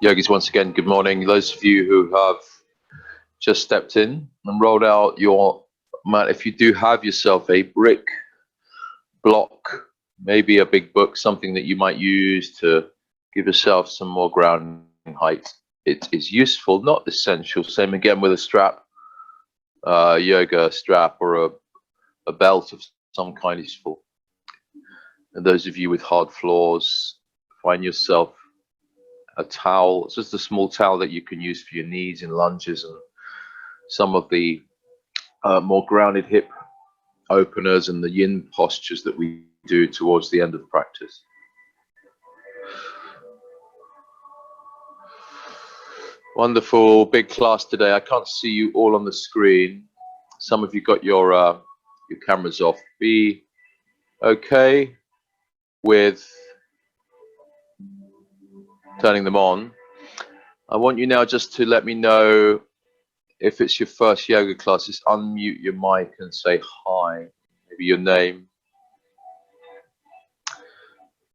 Yogis, once again, good morning. Those of you who have just stepped in and rolled out your mat, if you do have yourself a brick block, maybe a big book, something that you might use to give yourself some more grounding height, it is useful, not essential. Same again with a strap, yoga strap or a belt of some kind is useful. And those of you with hard floors, find yourself a towel. It's just a small towel that you can use for your knees in lunges and some of the more grounded hip openers and the yin postures that we do towards the end of practice. Wonderful big class today. I can't see you all on the screen. Some of you got your cameras off. Be okay with turning them on. I want you now just to let me know if it's your first yoga class. Just unmute your mic and say hi, maybe your name.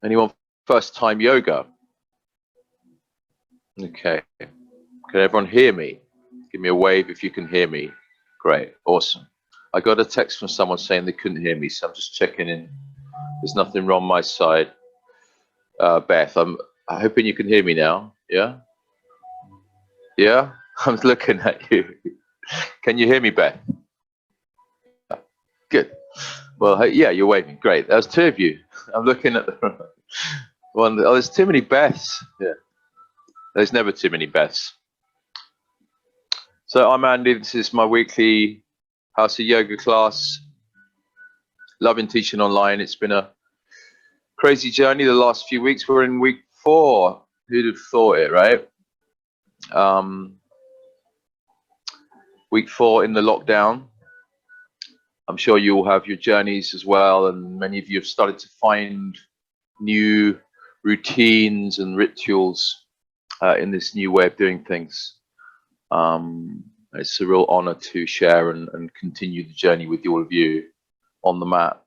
Anyone first time yoga? Okay. Can everyone hear me? Give me a wave if you can hear me. Great, awesome. I got a text from someone saying they couldn't hear me, so I'm just checking in. There's nothing wrong my side. Beth, I'm hoping you can hear me now. Yeah? Yeah? I'm looking at you. Can you hear me, Beth? Good. Well, yeah, you're waving. Great. There's two of you. I'm looking at the one. Oh, there's too many Beths. Yeah. There's never too many Beths. So I'm Andy. This is my weekly House of Yoga class. Loving teaching online. It's been a crazy journey the last few weeks. We're in week 4. Who'd have thought it, right? Week 4 in the lockdown. I'm sure you all have your journeys as well, and many of you have started to find new routines and rituals in this new way of doing things. It's a real honor to share and continue the journey with all of you on the mat.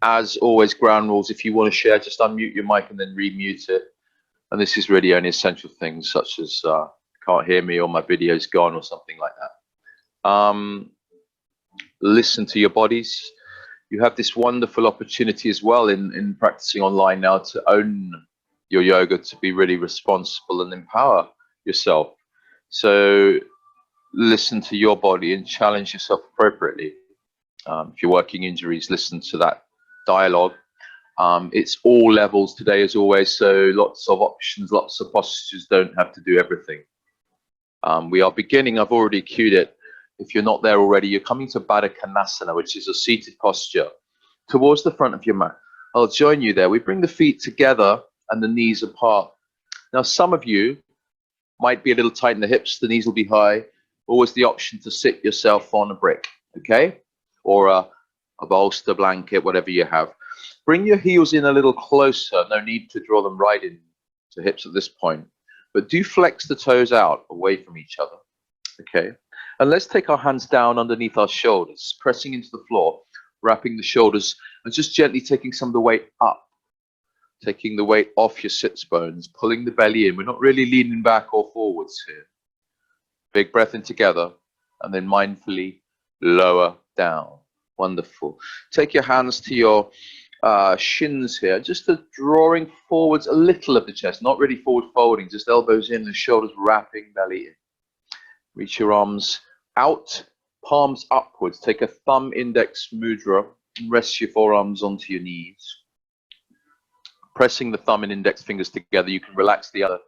As always, ground rules, if you want to share, just unmute your mic and then remute it. And this is really only essential things such as can't hear me or my video's gone or something like that. Listen to your bodies. You have this wonderful opportunity as well in practicing online now to own your yoga, to be really responsible and empower yourself. So listen to your body and challenge yourself appropriately. If you're working injuries, listen to that dialogue. It's all levels today as always, so lots of options, lots of postures, don't have to do everything. We are beginning, I've already cued it. If you're not there already, you're coming to Baddha Konasana, which is a seated posture towards the front of your mat. I'll join you there. We bring the feet together and the knees apart. Now, some of you might be a little tight in the hips, the knees will be high. Always the option to sit yourself on a brick, okay? Or a bolster, blanket, whatever you have. Bring your heels in a little closer. No need to draw them right in to hips at this point. But do flex the toes out away from each other, okay? And let's take our hands down underneath our shoulders, pressing into the floor, wrapping the shoulders, and just gently taking some of the weight up, taking the weight off your sits bones, pulling the belly in. We're not really leaning back or forwards here. Big breath in together, and then mindfully lower down. Wonderful. Take your hands to your shins here, just drawing forwards a little of the chest, not really forward folding, just elbows in, the shoulders wrapping, belly in. Reach your arms out, palms upwards. Take a thumb index mudra and rest your forearms onto your knees. Pressing the thumb and index fingers together, you can relax the other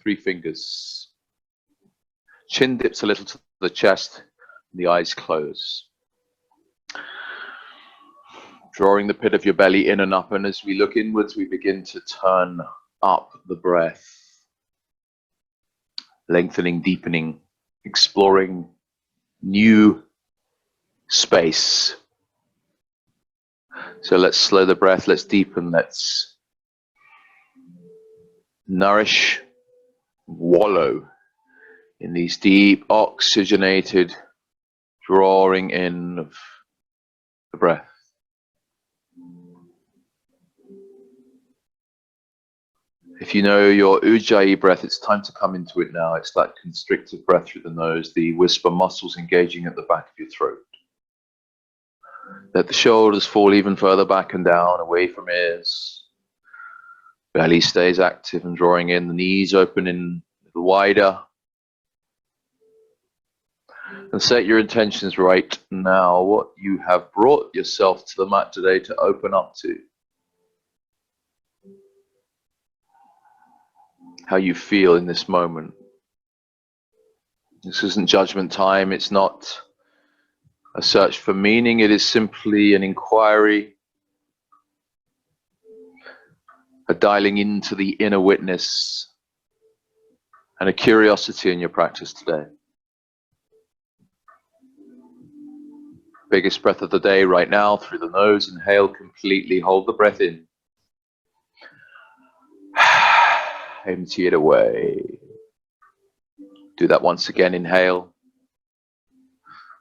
3 fingers. Chin dips a little to the chest, and the eyes close. Drawing the pit of your belly in and up, and as we look inwards, we begin to turn up the breath. Lengthening, deepening, exploring new space. So let's slow the breath, let's deepen, let's nourish, wallow in these deep oxygenated drawing in of the breath. If you know your Ujjayi breath, it's time to come into it now. It's that constrictive breath through the nose, the whisper muscles engaging at the back of your throat. Let the shoulders fall even further back and down, away from ears. Belly stays active and drawing in, the knees opening a little wider. And set your intentions right now, what you have brought yourself to the mat today to open up to. How you feel in this moment. This isn't judgment time, it's not a search for meaning, it is simply an inquiry, a dialing into the inner witness, and a curiosity in your practice today. Biggest breath of the day right now, through the nose, inhale completely, hold the breath in. Empty it away. Do that once again, inhale.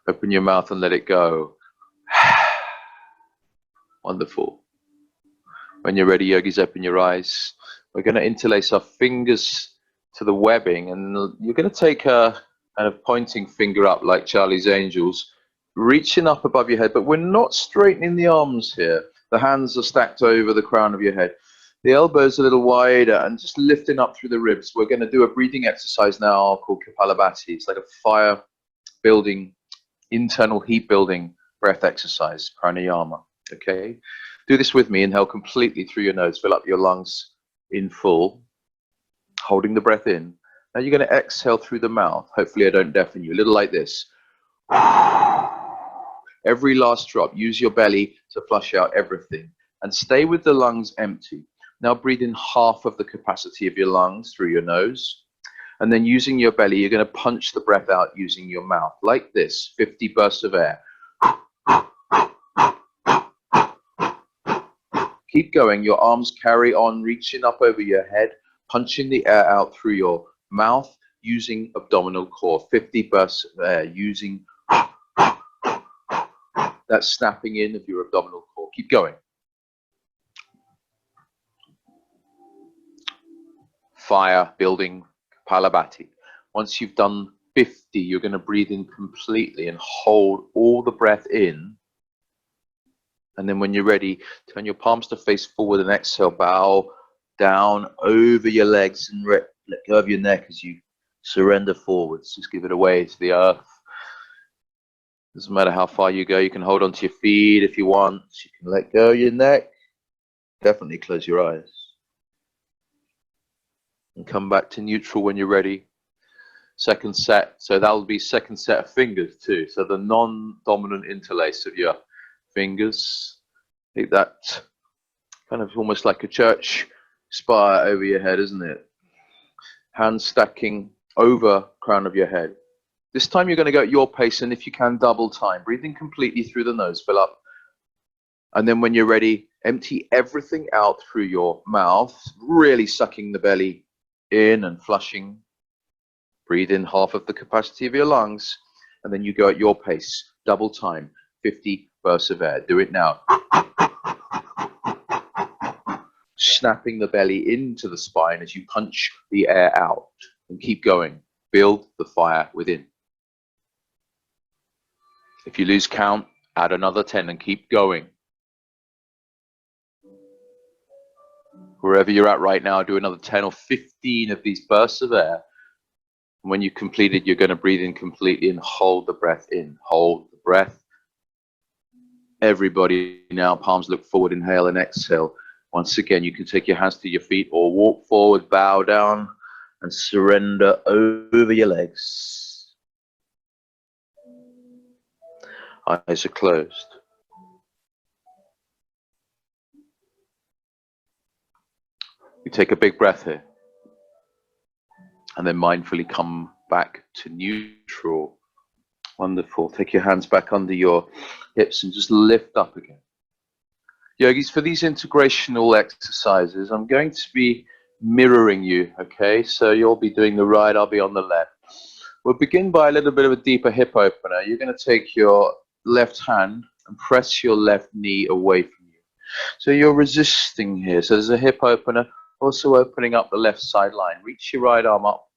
Open your mouth and let it go. Wonderful. When you're ready, yogis, open your eyes. We're going to interlace our fingers to the webbing, and you're going to take a kind of pointing finger up like Charlie's Angels, reaching up above your head, but we're not straightening the arms here. The hands are stacked over the crown of your head. The elbows a little wider and just lifting up through the ribs. We're going to do a breathing exercise now called Kapalabhati. It's like a fire building, internal heat building breath exercise, pranayama. Okay? Do this with me. Inhale completely through your nose. Fill up your lungs in full, holding the breath in. Now you're going to exhale through the mouth. Hopefully I don't deafen you. A little like this. Every last drop. Use your belly to flush out everything. And stay with the lungs empty. Now breathe in half of the capacity of your lungs through your nose. And then using your belly, you're going to punch the breath out using your mouth. Like this, 50 bursts of air. Keep going. Your arms carry on, reaching up over your head, punching the air out through your mouth, using abdominal core. 50 bursts of air, using that snapping in of your abdominal core. Keep going. Fire building Kapalabhati. Once you've done 50, you're going to breathe in completely and hold all the breath in. And then when you're ready, turn your palms to face forward and exhale. Bow down over your legs and let go of your neck as you surrender forwards. Just give it away to the earth. Doesn't matter how far you go. You can hold onto your feet if you want. You can let go of your neck. Definitely close your eyes. And come back to neutral when you're ready. Second set. So that will be second set of fingers too. So the non-dominant interlace of your fingers. Take that kind of almost like a church spire over your head, isn't it? Hands stacking over crown of your head. This time you're going to go at your pace, and if you can, double time. Breathing completely through the nose, fill up. And then when you're ready, empty everything out through your mouth, really sucking the belly in and flushing. Breathe in half of the capacity of your lungs, and then you go at your pace, double time, 50 bursts of air. Do it now. Snapping the belly into the spine as you punch the air out. And keep going. Build the fire within. If you lose count, add another 10 and keep going. Wherever you're at right now, do another 10 or 15 of these bursts of air. And when you've completed, you're going to breathe in completely and hold the breath in. Hold the breath. Everybody now, palms look forward, inhale and exhale. Once again, you can take your hands to your feet or walk forward, bow down, and surrender over your legs. Eyes are closed. You take a big breath here. And then mindfully come back to neutral. Wonderful. Take your hands back under your hips and just lift up again. Yogis, for these integrational exercises, I'm going to be mirroring you, okay? So you'll be doing the right, I'll be on the left. We'll begin by a little bit of a deeper hip opener. You're going to take your left hand and press your left knee away from you. So you're resisting here. So there's a hip opener. Also opening up the left sideline. Reach your right arm up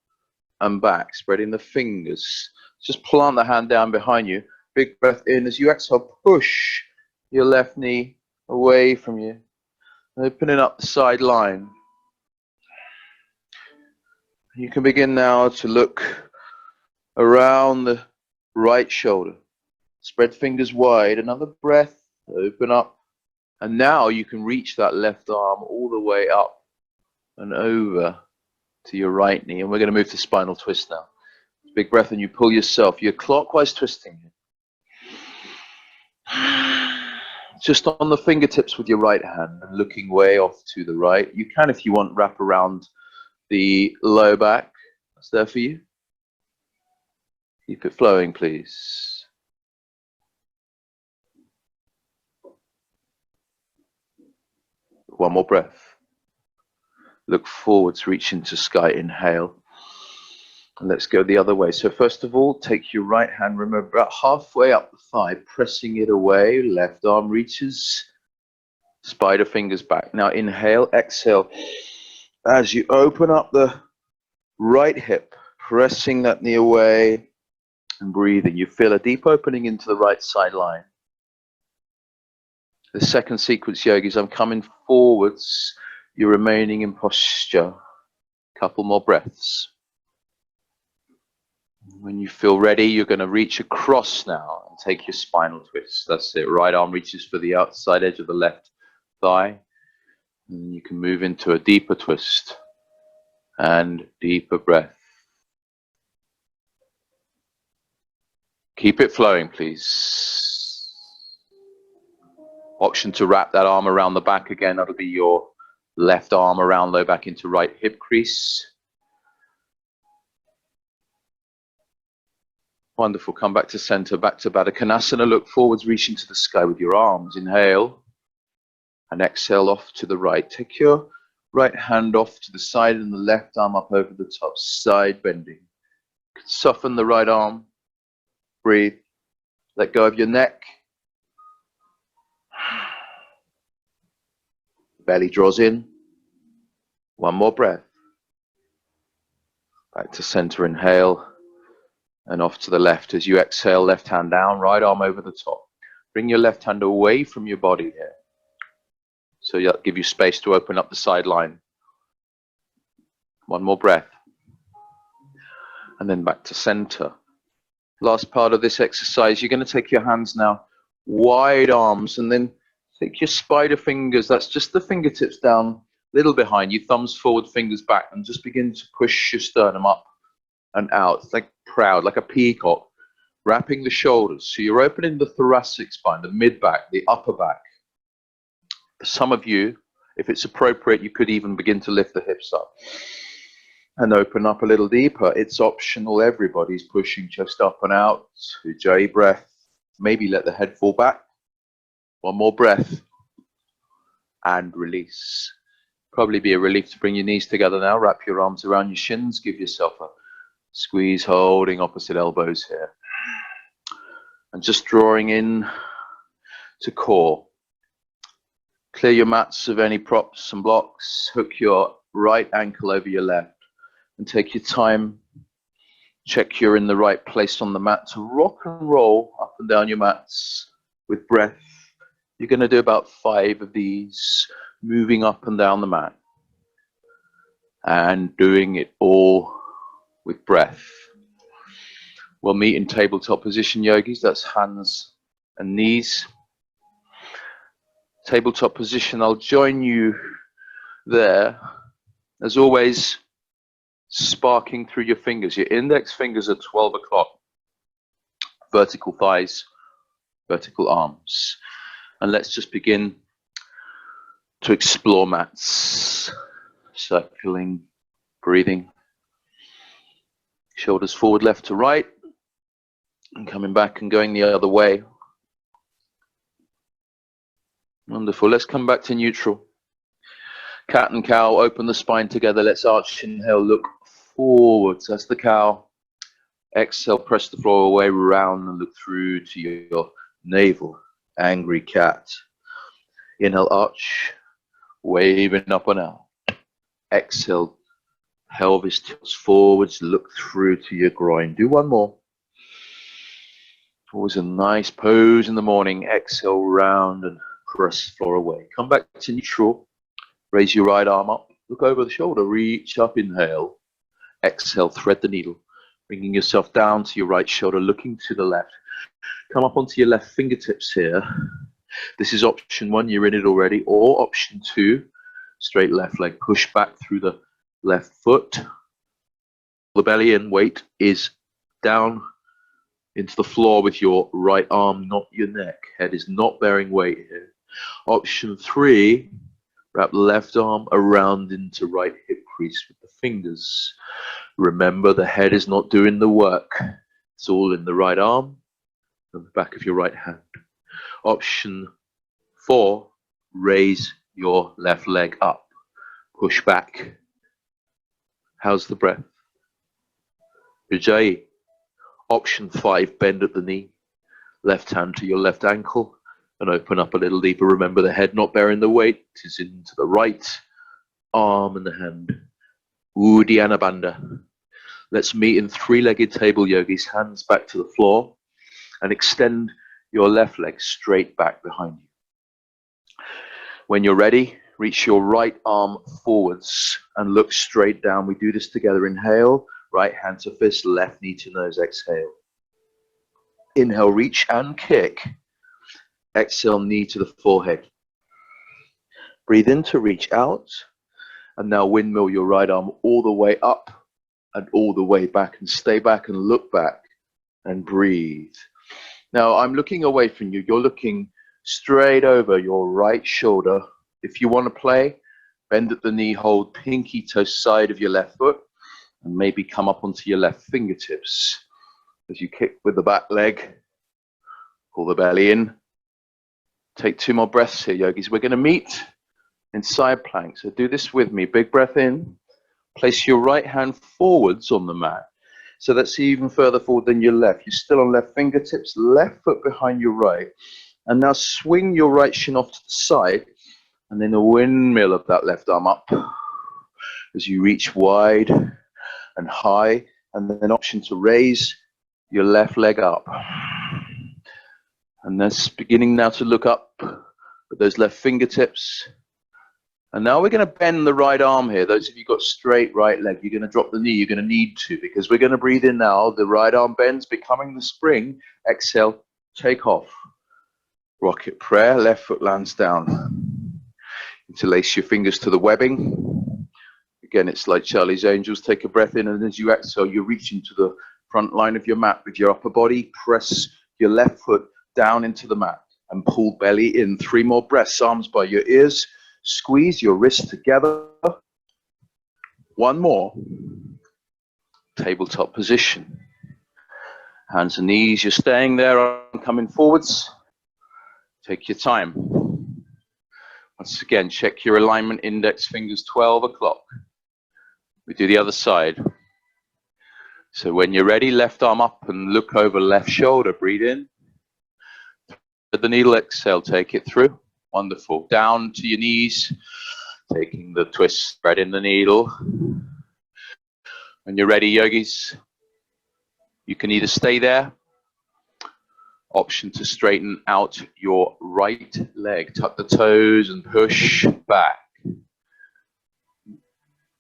and back, spreading the fingers. Just plant the hand down behind you. Big breath in. As you exhale, push your left knee away from you. Opening up the sideline. You can begin now to look around the right shoulder. Spread fingers wide. Another breath. Open up. And now you can reach that left arm all the way up and over to your right knee. And we're going to move to spinal twist now. Big breath, and you pull yourself. You're clockwise twisting. Just on the fingertips with your right hand and looking way off to the right. You can, if you want, wrap around the low back. That's there for you. Keep it flowing, please. One more breath. Look forwards, reach into sky, inhale. And let's go the other way. So first of all, take your right hand, remember, about halfway up the thigh, pressing it away. Left arm reaches, spider fingers back. Now inhale, exhale. As you open up the right hip, pressing that knee away and breathing. You feel a deep opening into the right sideline. The second sequence, yogis, I'm coming forwards. You're remaining in posture. Couple more breaths. When you feel ready, you're going to reach across now and take your spinal twist. That's it. Right arm reaches for the outside edge of the left thigh. And you can move into a deeper twist and deeper breath. Keep it flowing, please. Option to wrap that arm around the back again. That'll be your left arm around low back into right hip crease. Wonderful. Come back to center, back to Baddha Konasana. Look forwards, reaching to the sky with your arms. Inhale and exhale off to the right. Take your right hand off to the side and the left arm up over the top. Side bending. Soften the right arm. Breathe. Let go of your neck. Belly draws in. One more breath. Back to center. Inhale. And off to the left. As you exhale, left hand down, right arm over the top. Bring your left hand away from your body here. So that'll give you space to open up the sideline. One more breath. And then back to center. Last part of this exercise, you're going to take your hands now, wide arms, and then take your spider fingers. That's just the fingertips down, a little behind you, thumbs forward, fingers back, and just begin to push your sternum up and out. It's like proud, like a peacock, wrapping the shoulders. So you're opening the thoracic spine, the mid back, the upper back. For some of you, if it's appropriate, you could even begin to lift the hips up and open up a little deeper. It's optional. Everybody's pushing chest up and out. Ujjayi breath. Maybe let the head fall back. One more breath and release. Probably be a relief to bring your knees together now. Wrap your arms around your shins. Give yourself a squeeze, holding opposite elbows here. And just drawing in to core. Clear your mats of any props and blocks. Hook your right ankle over your left. And take your time. Check you're in the right place on the mat to rock and roll up and down your mats with breath. You're going to do about 5 of these, moving up and down the mat. And doing it all with breath. We'll meet in tabletop position, yogis. That's hands and knees. Tabletop position, I'll join you there. As always, sparking through your fingers. Your index fingers are 12 o'clock. Vertical thighs, vertical arms. And let's just begin to explore mats. Circling, breathing. Shoulders forward, left to right. And coming back and going the other way. Wonderful. Let's come back to neutral. Cat and cow, open the spine together. Let's arch, inhale, look forwards. That's the cow. Exhale, press the floor away, round and look through to your navel. Angry cat. Inhale, arch, waving up and out. Exhale, pelvis tilts forwards, look through to your groin. Do one more. Always a nice pose in the morning. Exhale, round and press floor away. Come back to neutral. Raise your right arm up. Look over the shoulder. Reach up. Inhale. Exhale. Thread the needle. Bringing yourself down to your right shoulder. Looking to the left. Come up onto your left fingertips here. This is option 1. You're in it already. Or option 2. Straight left leg. Push back through the left foot. The belly in. Weight is down into the floor with your right arm, not your neck. Head is not bearing weight here. Option 3, wrap left arm around into right hip crease with the fingers. Remember, the head is not doing the work. It's all in the right arm and the back of your right hand. Option 4, raise your left leg up. Push back. How's the breath? Ujjayi. Option 5, bend at the knee. Left hand to your left ankle and open up a little deeper. Remember, the head not bearing the weight is into the right arm and the hand. Uddiyana Bandha. Let's meet in 3-legged table yogis. Hands back to the floor and extend your left leg straight back behind you. When you're ready, reach your right arm forwards and look straight down. We do this together. Inhale. Right hand to fist, left knee to nose. Exhale. Inhale, reach and kick. Exhale, knee to the forehead. Breathe in to reach out. And now windmill your right arm all the way up and all the way back. And stay back and look back and breathe. Now I'm looking away from you. You're looking straight over your right shoulder. If you want to play, bend at the knee, hold pinky toe side of your left foot. And maybe come up onto your left fingertips. As you kick with the back leg, pull the belly in. Take 2 more breaths here, yogis. We're going to meet in side plank. So do this with me. Big breath in. Place your right hand forwards on the mat. So that's even further forward than your left. You're still on left fingertips, left foot behind your right. And now swing your right shin off to the side. And then a windmill of that left arm up. As you reach wide and high, and then option to raise your left leg up. And that's beginning now to look up with those left fingertips. And now we're going to bend the right arm here. Those of you got straight right leg, you're going to drop the knee. You're going to need to, because we're going to breathe in now. The right arm bends, becoming the spring. Exhale, take off. Rocket prayer, left foot lands down. Interlace your fingers to the webbing. Again, it's like Charlie's Angels. Take a breath in, and as you exhale, you reach into the front line of your mat with your upper body. Press your left foot down into the mat and pull belly in. 3 more breaths, arms by your ears. Squeeze your wrists together. 1 more. Tabletop position. Hands and knees, you're staying there. I'm coming forwards. Take your time. Once again, check your alignment, index fingers 12 o'clock. We do the other side. So when you're ready, left arm up and look over left shoulder. Breathe in. With the needle, exhale, take it through. Wonderful. Down to your knees, taking the twist, thread in the needle. When you're ready, yogis, you can either stay there. Option to straighten out your right leg. Tuck the toes and push back.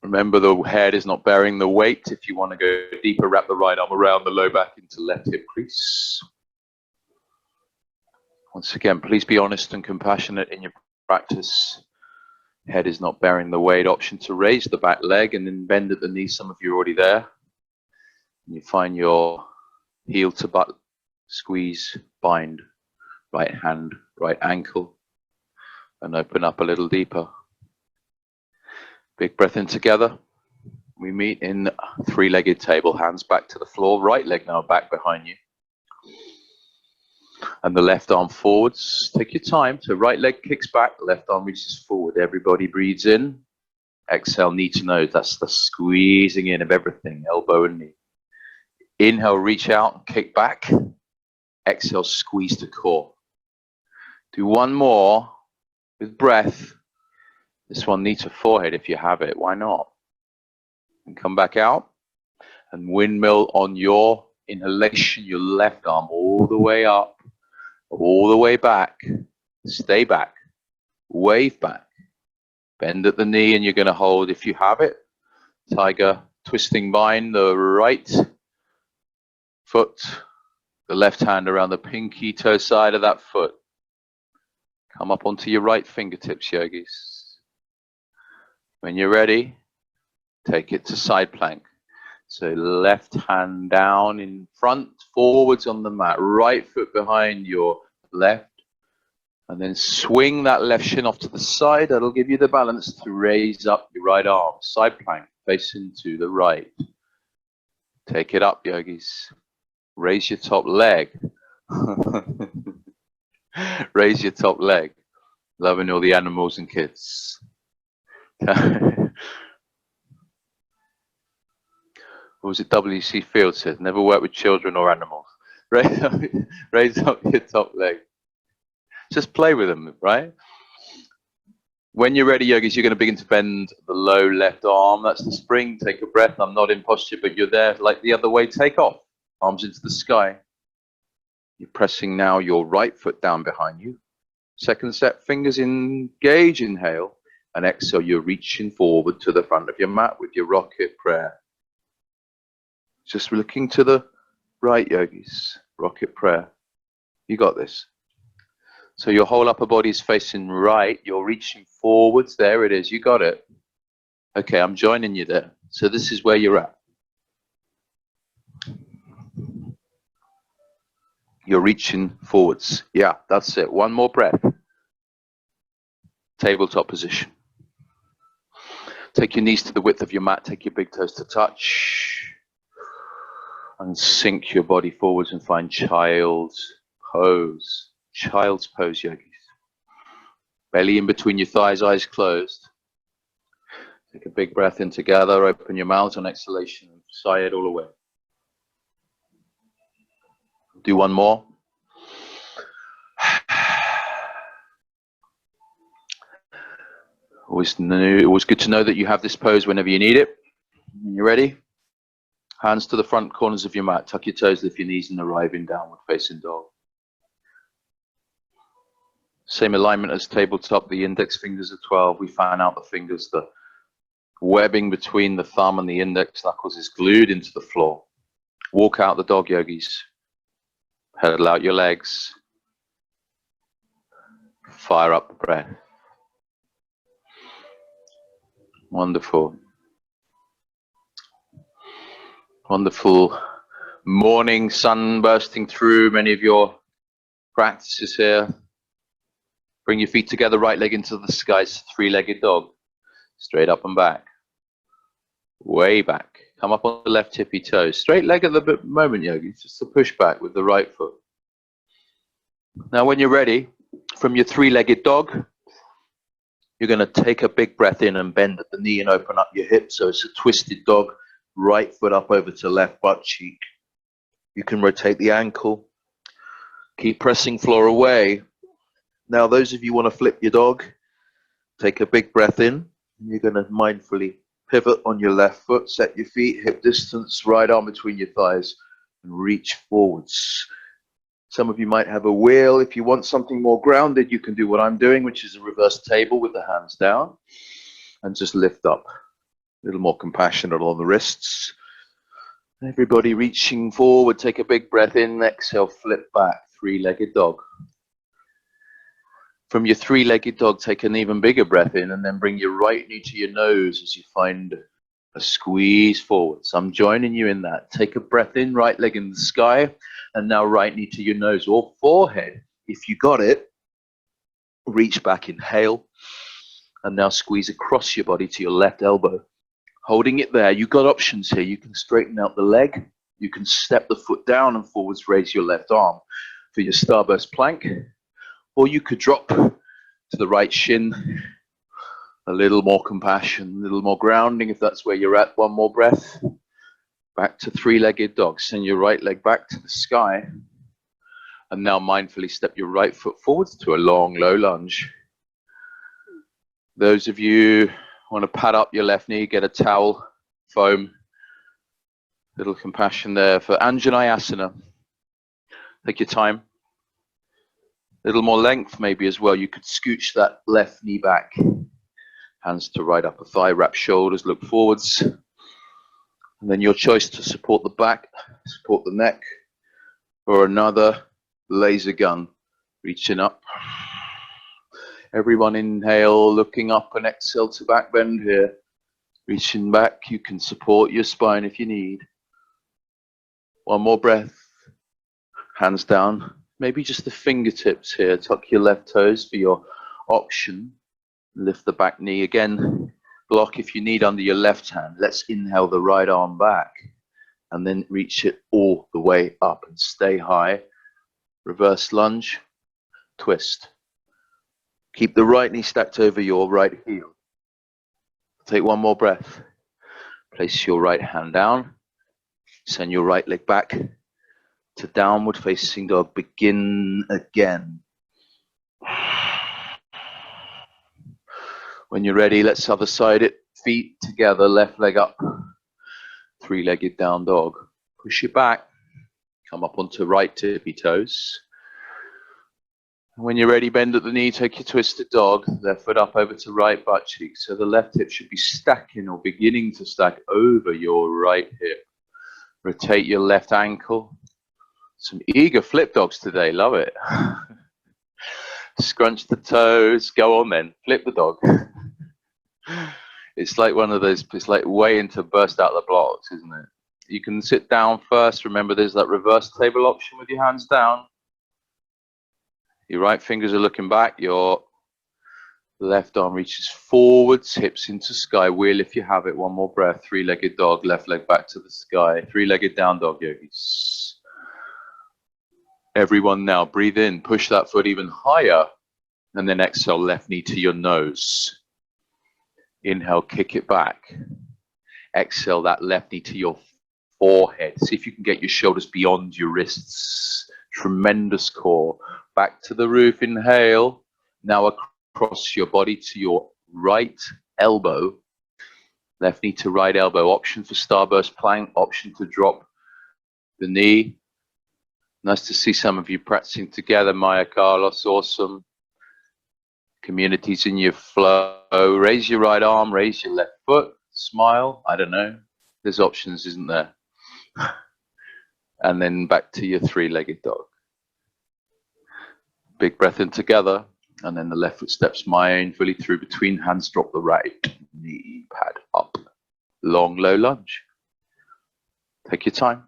Remember, the head is not bearing the weight. If you want to go deeper, wrap the right arm around the low back into left hip crease. Once again, please be honest and compassionate in your practice. Head is not bearing the weight. Option to raise the back leg and then bend at the knee. Some of you are already there. And you find your heel to butt, squeeze, bind, right hand, right ankle, and open up a little deeper. Big breath in together. We meet in 3-legged table, hands back to the floor, right leg now back behind you. And the left arm forwards. Take your time. So right leg kicks back, left arm reaches forward. Everybody breathes in. Exhale, knee to nose. That's the squeezing in of everything, elbow and knee. Inhale, reach out and kick back. Exhale, squeeze to core. Do 1 more with breath. This one knee to forehead if you have it. Why not? And come back out. And windmill on your inhalation, your left arm all the way up, all the way back. Stay back. Wave back. Bend at the knee, and you're going to hold, if you have it, tiger twisting bind, the right foot, the left hand around the pinky toe side of that foot. Come up onto your right fingertips, yogis. When you're ready, take it to side plank. So left hand down in front, forwards on the mat, right foot behind your left, and then swing that left shin off to the side. That'll give you the balance to raise up your right arm. Side plank, facing to the right. Take it up, yogis. Raise your top leg. Raise your top leg. Loving all the animals and kids. What was it W.C. Field said? Never work with children or animals. Raise up your top leg. Just play with them, right? When you're ready, yogis, you're going to begin to bend the low left arm. That's the spring. Take a breath. I'm not in posture, but you're there like the other way. Take off. Arms into the sky. You're pressing now your right foot down behind you. Second set, fingers engage. Inhale. And exhale, you're reaching forward to the front of your mat with your rocket prayer. Just looking to the right, yogis. Rocket prayer. You got this. So your whole upper body is facing right. You're reaching forwards. There it is. You got it. Okay, I'm joining you there. So this is where you're at. You're reaching forwards. Yeah, that's it. One more breath. Tabletop position. Take your knees to the width of your mat. Take your big toes to touch. And sink your body forwards and find child's pose. Child's pose, yogis. Belly in between your thighs, eyes closed. Take a big breath in together. Open your mouth on exhalation and sigh it all away. Do one more. Always good to know that you have this pose whenever you need it. You ready? Hands to the front corners of your mat. Tuck your toes, lift your knees, and arrive in downward facing dog. Same alignment as tabletop. The index fingers are 12. We fan out the fingers. The webbing between the thumb and the index knuckles is glued into the floor. Walk out the dog, yogis. Pedal out your legs. Fire up the breath. Wonderful. Wonderful morning sun bursting through many of your practices here. Bring your feet together, right leg into the sky. It's a three-legged dog. Straight up and back. Way back. Come up on the left tippy toes. Straight leg at the moment, yogis. Just a push back with the right foot. Now when you're ready, from your three-legged dog, you're going to take a big breath in and bend at the knee and open up your hips. So it's a twisted dog. Right foot up over to left butt cheek. You can rotate the ankle. Keep pressing floor away. Now, those of you who want to flip your dog, take a big breath in. You're going to mindfully pivot on your left foot, set your feet, hip distance, right arm between your thighs, and reach forwards. Some of you might have a wheel. If you want something more grounded, you can do what I'm doing, which is a reverse table with the hands down, and just lift up. A little more compassionate on the wrists. Everybody reaching forward, take a big breath in, exhale, flip back, three-legged dog. From your three-legged dog, take an even bigger breath in and then bring your right knee to your nose as you find a squeeze forwards. I'm joining you in that. Take a breath in, right leg in the sky, and now right knee to your nose or forehead. If you got it, reach back, inhale, and now squeeze across your body to your left elbow. Holding it there, you've got options here. You can straighten out the leg. You can step the foot down and forwards, raise your left arm for your starburst plank. Or you could drop to the right shin. A little more compassion, a little more grounding if that's where you're at. One more breath. Back to three-legged dog. Send your right leg back to the sky. And now mindfully step your right foot forwards to a long, low lunge. Those of you want to pad up your left knee, get a towel foam. Little compassion there for Anjaneyasana. Take your time. A little more length maybe as well. You could scooch that left knee back. Hands to right upper thigh, wrap shoulders, look forwards. And then your choice to support the back, support the neck, or another laser gun, reaching up. Everyone inhale, looking up, and exhale to back bend here. Reaching back, you can support your spine if you need. One more breath. Hands down. Maybe just the fingertips here. Tuck your left toes for your option. Lift the back knee again. Block if you need under your left hand. Let's inhale the right arm back. And then reach it all the way up and stay high. Reverse lunge. Twist. Keep the right knee stacked over your right heel. Take one more breath. Place your right hand down. Send your right leg back to downward facing dog. Begin again. When you're ready, let's other side it. Feet together, left leg up. Three-legged down dog. Push it back. Come up onto right tippy toes. When you're ready, bend at the knee, take your twisted dog. Left foot up over to right butt cheek. So the left hip should be stacking or beginning to stack over your right hip. Rotate your left ankle. Some eager flip dogs today, love it. Scrunch the toes, go on then, flip the dog. It's like one of those, it's like waiting to burst out the blocks, isn't it? You can sit down first. Remember, there's that reverse table option with your hands down. Your right fingers are looking back, your left arm reaches forwards, hips into sky, wheel if you have it. One more breath, three-legged dog, left leg back to the sky, three-legged down dog, yogis. Everyone now, breathe in, push that foot even higher, and then exhale, left knee to your nose. Inhale, kick it back. Exhale, that left knee to your forehead. See if you can get your shoulders beyond your wrists. Tremendous core. Back to the roof, inhale. Now across your body to your right elbow. Left knee to right elbow. Option for starburst plank, option to drop the knee. Nice to see some of you practicing together. Maya, Carlos, awesome. Communities in your flow. Raise your right arm, raise your left foot. Smile, I don't know. There's options, isn't there? And then back to your three-legged dog. Big breath in together. And then the left foot steps mindfully through between hands. Drop the right knee pad up. Long, low lunge. Take your time.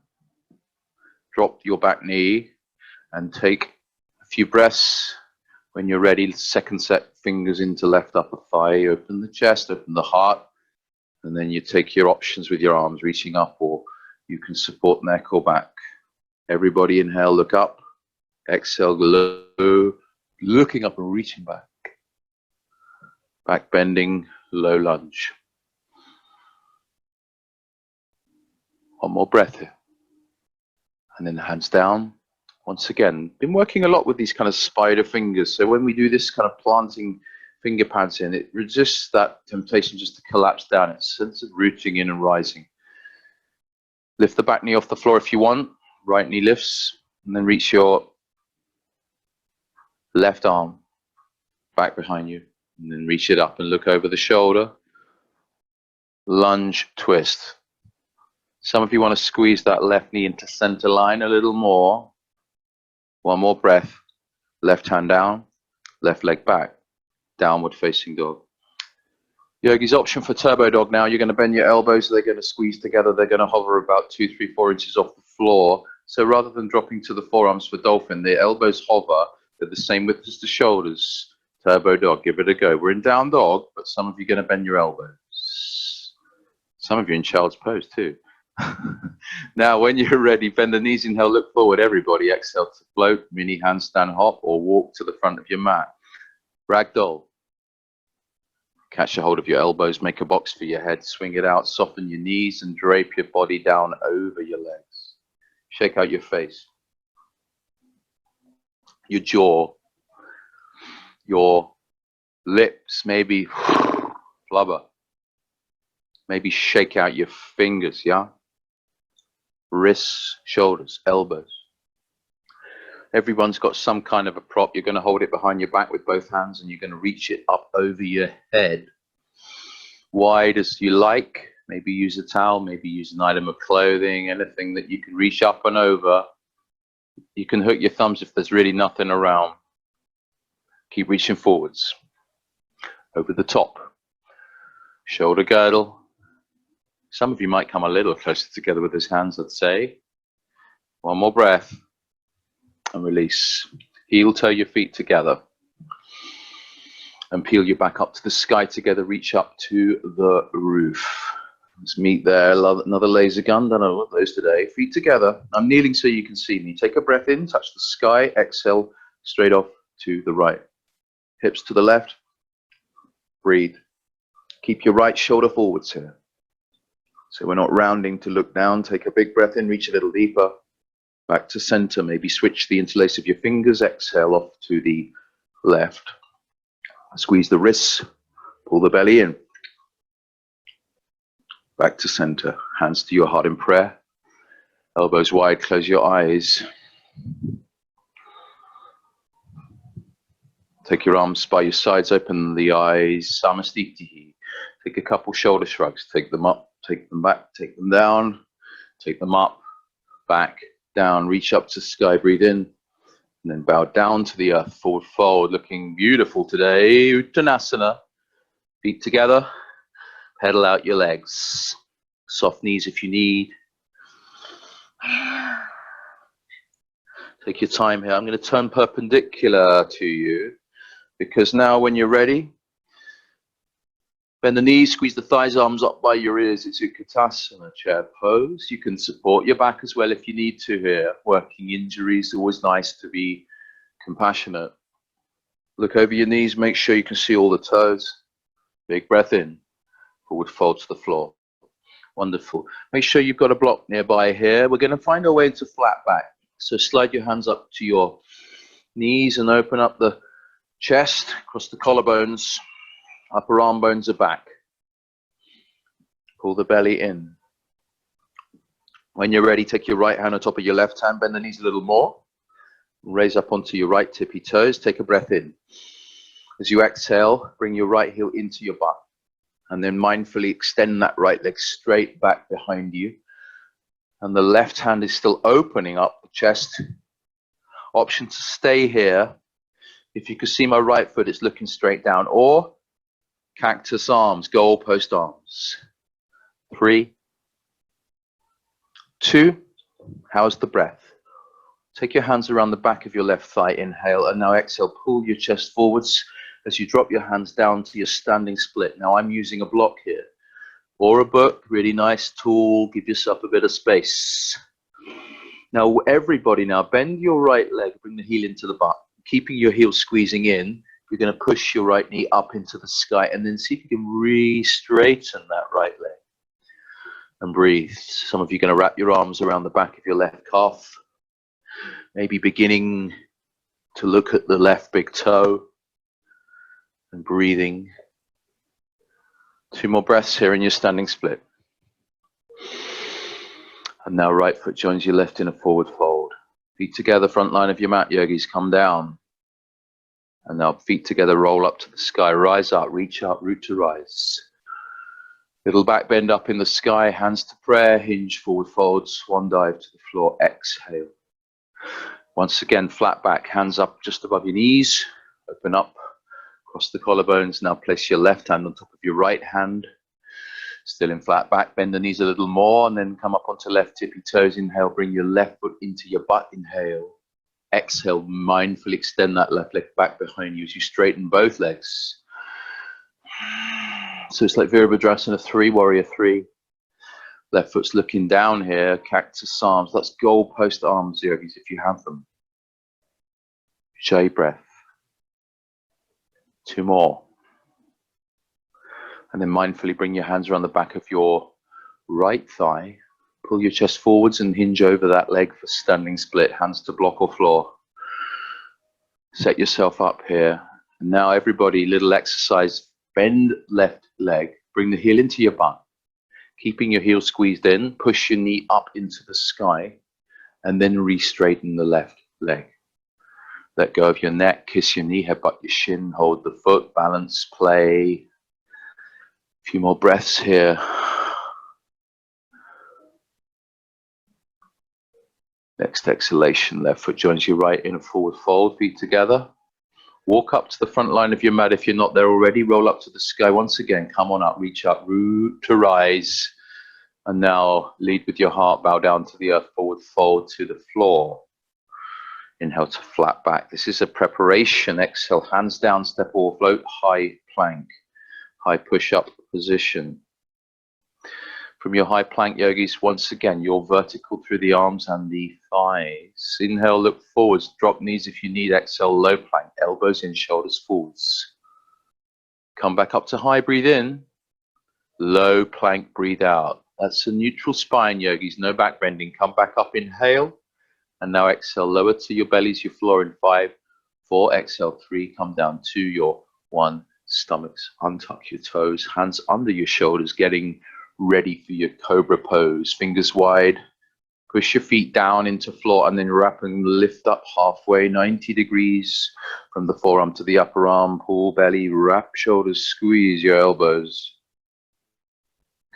Drop your back knee and take a few breaths. When you're ready, second set, fingers into left upper thigh. Open the chest, open the heart. And then you take your options with your arms reaching up, or you can support neck or back. Everybody inhale, look up. Exhale, low, looking up and reaching back. Back bending, low lunge. One more breath here. And then hands down. Once again, been working a lot with these kind of spider fingers. So when we do this kind of planting finger pads in, it resists that temptation just to collapse down. It's a sense of rooting in and rising. Lift the back knee off the floor if you want. Right knee lifts. And then reach your left arm back behind you. And then reach it up and look over the shoulder. Lunge, twist. Some of you want to squeeze that left knee into center line a little more. One more breath. Left hand down, left leg back. Downward facing dog. Yogi's option for turbo dog now. You're going to bend your elbows. They're going to squeeze together. They're going to hover about 2, 3, 4 inches off the floor. So rather than dropping to the forearms for dolphin, the elbows hover. They're the same width as the shoulders. Turbo dog. Give it a go. We're in down dog, but some of you are going to bend your elbows. Some of you in child's pose too. Now, when you're ready, bend the knees, inhale, look forward, everybody. Exhale to float, mini handstand hop, or walk to the front of your mat. Ragdoll. Catch a hold of your elbows, make a box for your head, swing it out, soften your knees, and drape your body down over your legs. Shake out your face, your jaw, your lips, maybe flubber. Maybe shake out your fingers, yeah? Wrists, shoulders, elbows. Everyone's got some kind of a prop. You're going to hold it behind your back with both hands, and you're going to reach it up over your head, wide as you like. Maybe use a towel, maybe use an item of clothing, anything that you can reach up and over. You can hook your thumbs if there's really nothing around. Keep reaching forwards. Over the top. Shoulder girdle. Some of you might come a little closer together with those hands, I'd say. One more breath. And release. Heel toe your feet together. And peel your back up to the sky together. Reach up to the roof. Let's meet there. Another laser gun. Don't know what those today. Feet together. I'm kneeling so you can see me. Take a breath in. Touch the sky. Exhale. Straight off to the right. Hips to the left. Breathe. Keep your right shoulder forwards here. So we're not rounding to look down. Take a big breath in. Reach a little deeper. Back to center. Maybe switch the interlace of your fingers. Exhale off to the left. Squeeze the wrists. Pull the belly in. Back to center. Hands to your heart in prayer. Elbows wide. Close your eyes. Take your arms by your sides. Open the eyes. Samastitihi. Take a couple shoulder shrugs. Take them up. Take them back. Take them down. Take them up. Back. Down. Reach up to sky. Breathe in. And then bow down to the earth. Forward fold. Looking beautiful today. Uttanasana. Feet together. Pedal out your legs. Soft knees if you need. Take your time here. I'm going to turn perpendicular to you, because now when you're ready, bend the knees, squeeze the thighs, arms up by your ears. It's Uttanasana, chair pose. You can support your back as well if you need to here. Working injuries, always nice to be compassionate. Look over your knees, make sure you can see all the toes. Big breath in. Forward fold to the floor. Wonderful. Make sure you've got a block nearby here. We're going to find our way into flat back. So slide your hands up to your knees and open up the chest, across the collarbones. Upper arm bones are back. Pull the belly in. When you're ready, take your right hand on top of your left hand. Bend the knees a little more. Raise up onto your right tippy toes. Take a breath in. As you exhale, bring your right heel into your butt. And then mindfully extend that right leg straight back behind you. And the left hand is still opening up the chest. Option to stay here. If you can see my right foot, it's looking straight down. Or cactus arms, goalpost arms. 3, 2. How's the breath? Take your hands around the back of your left thigh. Inhale. And now exhale. Pull your chest forwards as you drop your hands down to your standing split. Now I'm using a block here or a book, really nice tool. Give yourself a bit of space. Now everybody, now bend your right leg, bring the heel into the butt. Keeping your heel squeezing in, you're going to push your right knee up into the sky and then see if you can re-straighten that right leg. And breathe. Some of you are going to wrap your arms around the back of your left calf. Maybe beginning to look at the left big toe. And breathing. 2 more breaths here in your standing split. And now right foot joins your left in a forward fold. Feet together, front line of your mat, yogis. Come down. And now feet together, roll up to the sky. Rise up, reach up, root to rise. Little back bend up in the sky, hands to prayer, hinge, forward fold, swan dive to the floor. Exhale. Once again, flat back, hands up just above your knees. Open up. Across the collarbones. Now place your left hand on top of your right hand. Still in flat back. Bend the knees a little more and then come up onto left tippy toes. Inhale. Bring your left foot into your butt. Inhale. Exhale. Mindfully extend that left leg back behind you as you straighten both legs. So it's like Virabhadrasana 3, Warrior 3. Left foot's looking down here. Cactus arms. That's goalpost arms, yogis, if you have them. Ujjayi breath. 2 more. And then mindfully bring your hands around the back of your right thigh. Pull your chest forwards and hinge over that leg for standing split. Hands to block or floor. Set yourself up here. And now everybody, little exercise. Bend left leg. Bring the heel into your butt. Keeping your heel squeezed in, push your knee up into the sky, and then re-straighten the left leg. Let go of your neck, kiss your knee, headbutt your shin, hold the foot, balance, play. A few more breaths here. Next exhalation, left foot joins your right in a forward fold, feet together. Walk up to the front line of your mat if you're not there already. Roll up to the sky once again. Come on up, reach up, root to rise. And now lead with your heart, bow down to the earth, forward fold to the floor. Inhale to flat back. This is a preparation. Exhale, hands down, step or float, high plank, high push-up position. From your high plank, yogis, once again, you're vertical through the arms and the thighs. Inhale, look forwards, drop knees if you need. Exhale, low plank, elbows in, shoulders forwards. Come back up to high, breathe in. Low plank, breathe out. That's a neutral spine, yogis, no back bending. Come back up, inhale. And now exhale, lower to your belly to your floor in 5, 4, exhale, 3, come down 2, your 1, stomachs, untuck your toes, hands under your shoulders, getting ready for your Cobra Pose. Fingers wide, push your feet down into floor and then wrap and lift up halfway, 90 degrees from the forearm to the upper arm, pull belly, wrap shoulders, squeeze your elbows.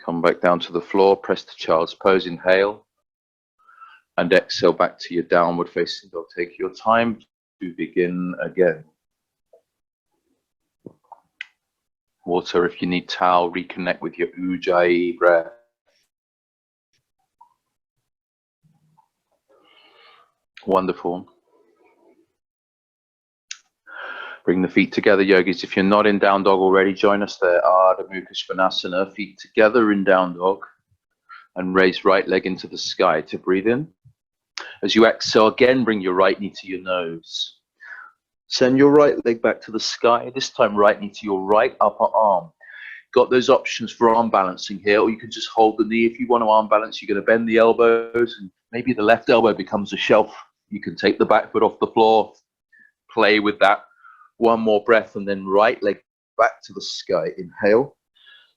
Come back down to the floor, press the child's pose, inhale. And exhale back to your downward facing dog. Take your time to begin again. Water if you need, towel, reconnect with your Ujjayi breath. Wonderful. Bring the feet together, yogis. If you're not in down dog already, join us there. Ardha Mukha Svanasana, feet together in down dog. And raise right leg into the sky to breathe in. As you exhale, again, bring your right knee to your nose. Send your right leg back to the sky. This time, right knee to your right upper arm. Got those options for arm balancing here, or you can just hold the knee. If you want to arm balance, you're going to bend the elbows, and maybe the left elbow becomes a shelf. You can take the back foot off the floor, play with that. One more breath, and then right leg back to the sky. Inhale.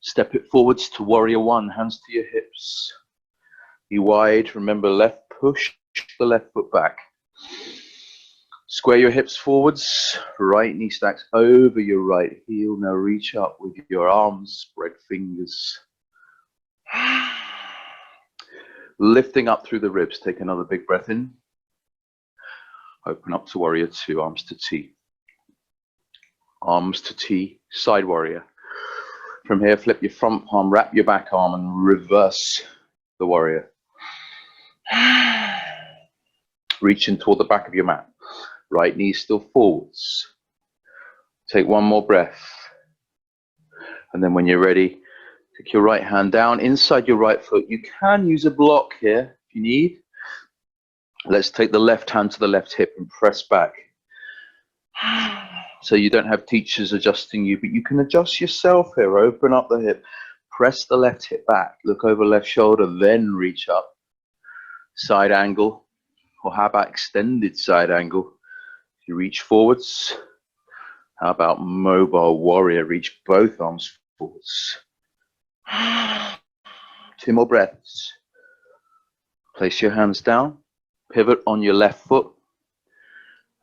Step it forwards to warrior one, hands to your hips. Be wide. Remember, left push the left foot back. Square your hips forwards, right knee stacks over your right heel. Now reach up with your arms, spread fingers. Lifting up through the ribs, take another big breath in. Open up to warrior two, arms to T. Arms to T, side warrior. From here, flip your front palm, wrap your back arm and reverse the warrior. Reaching toward the back of your mat. Right knee still forwards. Take one more breath. And then when you're ready, take your right hand down inside your right foot. You can use a block here if you need. Let's take the left hand to the left hip and press back. So you don't have teachers adjusting you, but you can adjust yourself here. Open up the hip. Press the left hip back. Look over left shoulder, then reach up. Side angle. Or how about extended side angle? You reach forwards. How about mobile warrior? Reach both arms forwards. 2 more breaths. Place your hands down. Pivot on your left foot.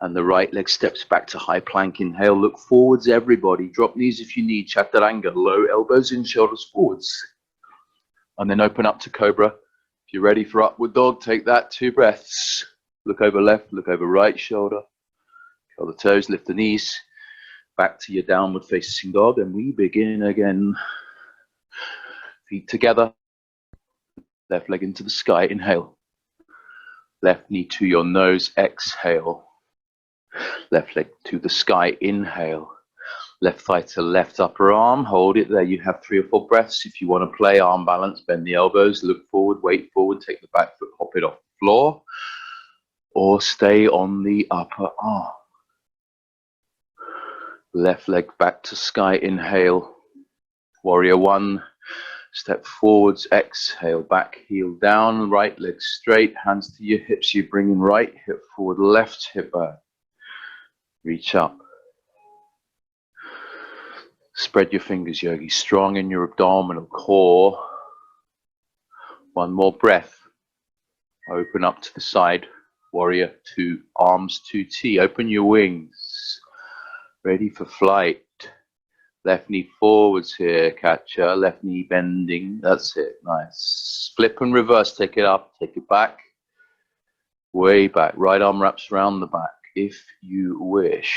And the right leg steps back to high plank. Inhale, look forwards, everybody. Drop knees if you need. Chaturanga, low elbows in, shoulders forwards. And then open up to Cobra. If you're ready for upward dog, take that 2 breaths. Look over left, look over right shoulder. Curl the toes, lift the knees. Back to your downward facing dog, and we begin again. Feet together. Left leg into the sky, inhale. Left knee to your nose, exhale. Left leg to the sky, inhale. Left thigh to left upper arm, hold it there. You have 3 or 4 breaths. If you want to play arm balance, bend the elbows, look forward, weight forward, take the back foot, hop it off the floor, or stay on the upper arm. Left leg back to sky, inhale. Warrior one, step forwards, exhale, back heel down, right leg straight, hands to your hips. You bring in right hip forward, left hip back. Reach up. Spread your fingers, yogi, strong in your abdominal core. One more breath. Open up to the side. Warrior 2, arms to T. Open your wings. Ready for flight. Left knee forwards here, catcher. Left knee bending. That's it. Nice. Flip and reverse. Take it up. Take it back. Way back. Right arm wraps around the back if you wish.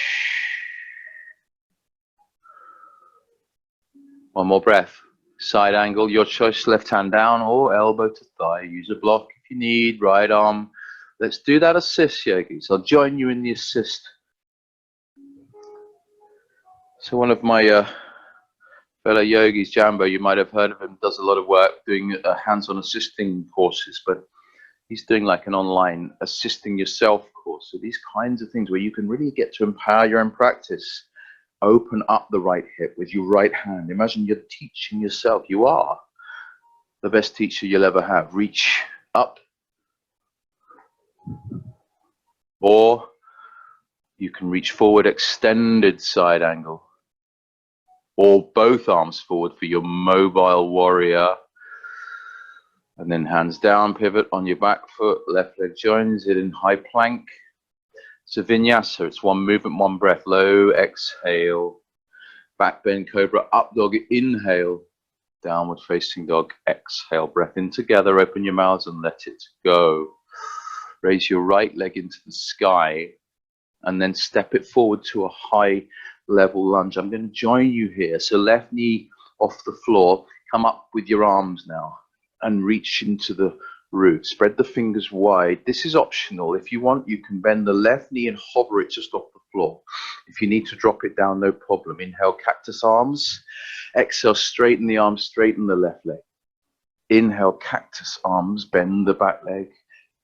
One more breath. Side angle. Your choice. Left hand down or elbow to thigh. Use a block if you need. Right arm. Let's do that assist, yogis. I'll join you in the assist. So one of my fellow yogis, Jambo, you might have heard of him, does a lot of work doing hands-on assisting courses, but he's doing like an online assisting yourself course. So these kinds of things where you can really get to empower your own practice. Open up the right hip with your right hand. Imagine you're teaching yourself. You are the best teacher you'll ever have. Reach up. Or you can reach forward, extended side angle. Or both arms forward for your mobile warrior. And then hands down, pivot on your back foot, left leg joins it in high plank. It's a vinyasa, it's one movement, one breath. Low, exhale. Back bend, cobra, up dog, inhale. Downward facing dog, exhale. Breath in together, open your mouths and let it go. Raise your right leg into the sky and then step it forward to a high level lunge. I'm going to join you here. So left knee off the floor, come up with your arms now and reach into the root. Spread the fingers wide. This is optional. If you want, you can bend the left knee and hover it just off the floor. If you need to drop it down, no problem. Inhale, cactus arms. Exhale, straighten the arms, straighten the left leg. Inhale, cactus arms, bend the back leg.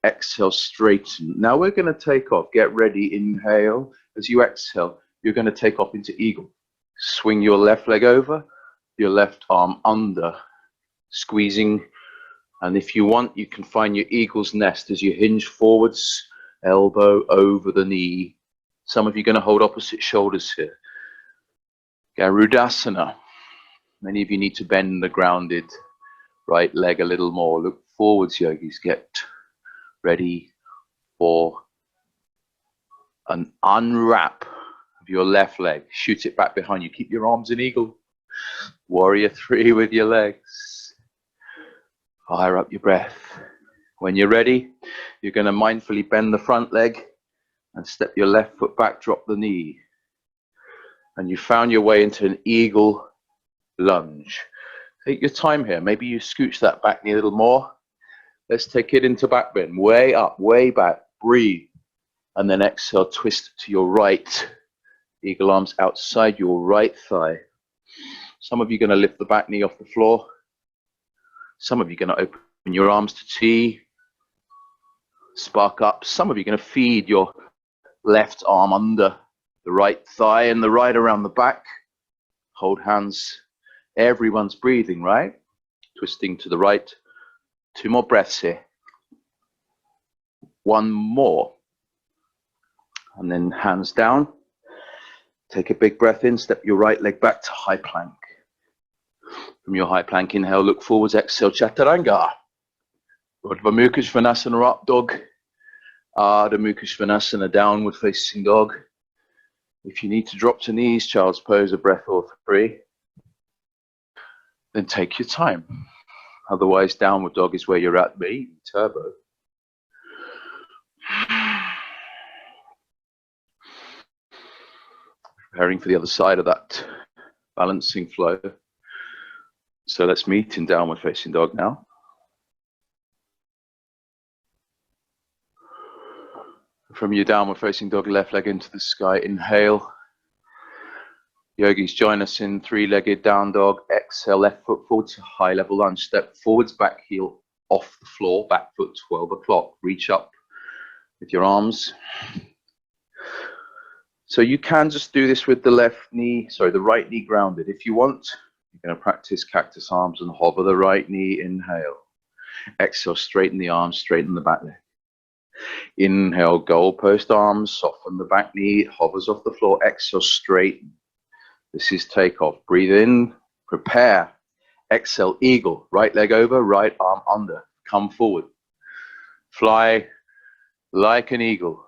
Exhale, straighten. Now we're going to take off. Get ready. Inhale. As you exhale, you're going to take off into eagle. Swing your left leg over, your left arm under, squeezing. And if you want, you can find your eagle's nest as you hinge forwards, elbow over the knee. Some of you are going to hold opposite shoulders here. Garudasana. Many of you need to bend the grounded right leg a little more. Look forwards, yogis. Get ready for an unwrap of your left leg. Shoot it back behind you. Keep your arms in eagle. Warrior 3 with your legs. Fire up your breath. When you're ready, you're going to mindfully bend the front leg and step your left foot back, drop the knee. And you found your way into an eagle lunge. Take your time here. Maybe you scooch that back knee a little more. Let's take it into back bend. Way up, way back. Breathe. And then exhale, twist to your right. Eagle arms outside your right thigh. Some of you are going to lift the back knee off the floor. Some of you are going to open your arms to T. Spark up. Some of you are going to feed your left arm under the right thigh and the right around the back. Hold hands. Everyone's breathing, right? Twisting to the right. 2 more breaths here. 1 more. And then hands down. Take a big breath in. Step your right leg back to high plank. From your high plank, inhale, look forwards. Exhale, chaturanga. Urdhva Mukha Svanasana, up dog. Ardha Mukha Svanasana, downward facing dog. If you need to drop to knees, child's pose, a breath or 3, then take your time. Otherwise, downward dog is where you're at, maybe turbo. Preparing for the other side of that balancing flow. So let's meet in downward facing dog now. From your downward facing dog, left leg into the sky, inhale. Yogis, join us in 3-legged down dog. Exhale, left foot forward to high level lunge. Step forwards, back heel off the floor, back foot 12 o'clock. Reach up with your arms. So you can just do this with the the right knee grounded. If you want, you're going to practice cactus arms and hover the right knee. Inhale. Exhale, straighten the arms, straighten the back leg. Inhale, goalpost arms, soften the back knee, hovers off the floor. Exhale, straighten. This is takeoff. Breathe in, prepare. Exhale, eagle. Right leg over, right arm under. come forward. Fly like an eagle.